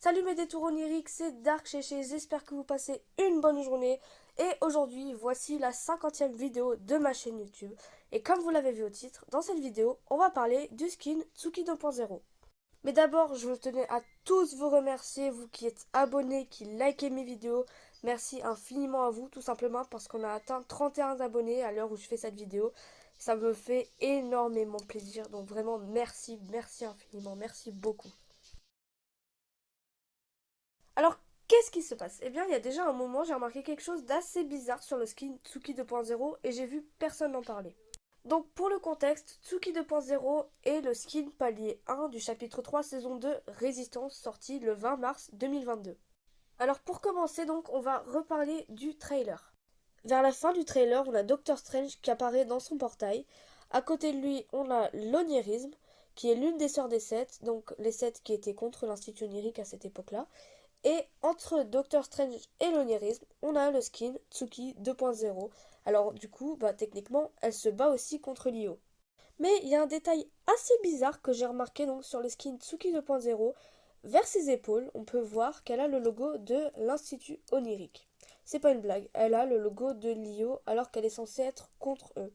Salut mes détours oniriques, c'est Dark Chéché, j'espère que vous passez une bonne journée. Et aujourd'hui, voici la 50e vidéo de ma chaîne YouTube. Et comme vous l'avez vu au titre, dans cette vidéo, on va parler du skin Tsuki 2.0. Mais d'abord, je tenais à tous vous remercier, vous qui êtes abonnés, qui likez mes vidéos. Merci infiniment à vous, tout simplement parce qu'on a atteint 31 abonnés à l'heure où je fais cette vidéo. Ça me fait énormément plaisir, donc vraiment merci, merci infiniment, merci beaucoup. Alors, qu'est-ce qui se passe? Eh bien, il y a déjà un moment, j'ai remarqué quelque chose d'assez bizarre sur le skin Tsuki 2.0 et j'ai vu personne en parler. Donc, pour le contexte, Tsuki 2.0 est le skin palier 1 du chapitre 3 saison 2 Résistance sorti le 20 mars 2022. Alors, pour commencer, donc, on va reparler du trailer. Vers la fin du trailer, on a Doctor Strange qui apparaît dans son portail. À côté de lui, on a l'Onirisme, qui est l'une des sœurs des Sept, donc les Sept qui étaient contre l'Institut onirique à cette époque-là. Et entre Doctor Strange et l'onirisme, on a le skin Tsuki 2.0. Alors du coup, techniquement, elle se bat aussi contre Lio. Mais il y a un détail assez bizarre que j'ai remarqué donc sur le skin Tsuki 2.0. Vers ses épaules, on peut voir qu'elle a le logo de l'Institut onirique. C'est pas une blague, elle a le logo de Lio alors qu'elle est censée être contre eux.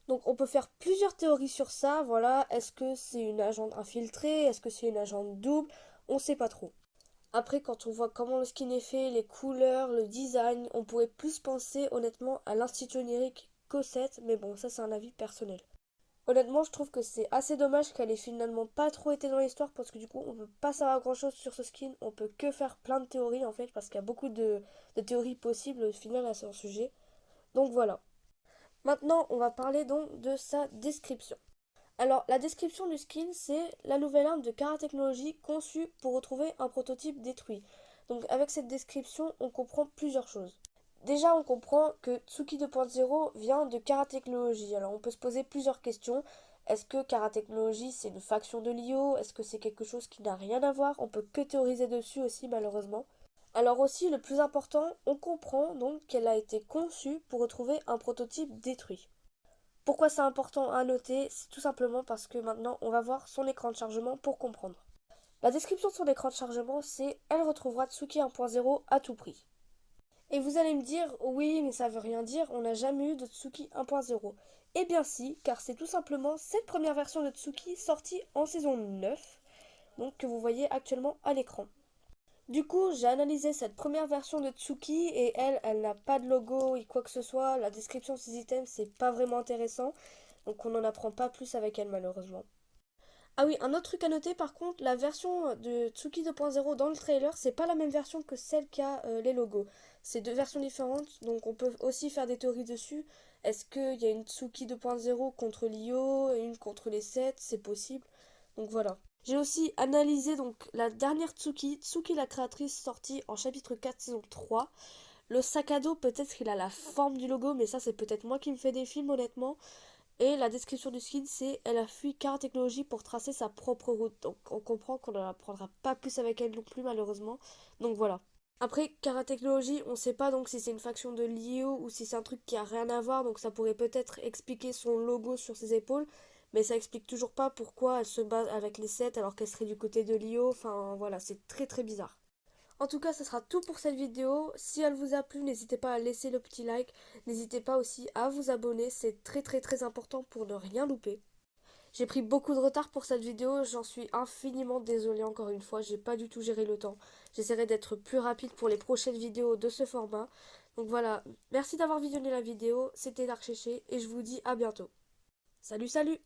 Donc on peut faire plusieurs théories sur ça, voilà, est-ce que c'est une agente infiltrée, est-ce que c'est une agente double, on sait pas trop. Après, quand on voit comment le skin est fait, les couleurs, le design, on pourrait plus penser honnêtement à l'Institut onirique qu'au 7, mais bon, ça c'est un avis personnel. Honnêtement, je trouve que c'est assez dommage qu'elle ait finalement pas trop été dans l'histoire parce que du coup, on peut pas savoir grand chose sur ce skin, on peut que faire plein de théories en fait parce qu'il y a beaucoup de théories possibles au final à ce sujet. Donc voilà. Maintenant, on va parler donc de sa description. Alors, la description du skin, c'est la nouvelle arme de Kara Technologies conçue pour retrouver un prototype détruit. Donc, avec cette description, on comprend plusieurs choses. Déjà, on comprend que Tsuki 2.0 vient de Kara Technologies. Alors, on peut se poser plusieurs questions. Est-ce que Kara Technologies, c'est une faction de Lio? Est-ce que c'est quelque chose qui n'a rien à voir? On peut que théoriser dessus aussi, malheureusement. Alors aussi, le plus important, on comprend donc qu'elle a été conçue pour retrouver un prototype détruit. Pourquoi c'est important à noter? C'est tout simplement parce que maintenant on va voir son écran de chargement pour comprendre. La description de son écran de chargement, c'est elle retrouvera Tsuki 1.0 à tout prix. Et vous allez me dire, oui, mais ça veut rien dire, on n'a jamais eu de Tsuki 1.0. Eh bien si, car c'est tout simplement cette première version de Tsuki sortie en saison 9, donc que vous voyez actuellement à l'écran. Du coup, j'ai analysé cette première version de Tsuki et elle n'a pas de logo et quoi que ce soit. La description de ses items, c'est pas vraiment intéressant. Donc on n'en apprend pas plus avec elle malheureusement. Ah oui, un autre truc à noter par contre, la version de Tsuki 2.0 dans le trailer, c'est pas la même version que celle qui a les logos. C'est deux versions différentes, donc on peut aussi faire des théories dessus. Est-ce qu'il y a une Tsuki 2.0 contre Lio et une contre les 7? C'est possible. Donc voilà. J'ai aussi analysé donc la dernière Tsuki, Tsuki la créatrice sortie en chapitre 4 saison 3. Le sac à dos, peut-être qu'il a la forme du logo, mais ça c'est peut-être moi qui me fais des films honnêtement. Et la description du skin, c'est elle a fui Kara Technologies pour tracer sa propre route. Donc on comprend qu'on n'en apprendra pas plus avec elle non plus malheureusement. Donc voilà. Après, Kara Technologies, on sait pas donc si c'est une faction de Lio ou si c'est un truc qui a rien à voir, donc ça pourrait peut-être expliquer son logo sur ses épaules, mais ça explique toujours pas pourquoi elle se bat avec les 7 alors qu'elle serait du côté de Lio, enfin voilà, c'est très très bizarre. En tout cas, ça sera tout pour cette vidéo. Si elle vous a plu, n'hésitez pas à laisser le petit like. N'hésitez pas aussi à vous abonner. C'est très très très important pour ne rien louper. J'ai pris beaucoup de retard pour cette vidéo. J'en suis infiniment désolée encore une fois. J'ai pas du tout géré le temps. J'essaierai d'être plus rapide pour les prochaines vidéos de ce format. Donc voilà. Merci d'avoir visionné la vidéo. C'était Dark Chéché et je vous dis à bientôt. Salut salut!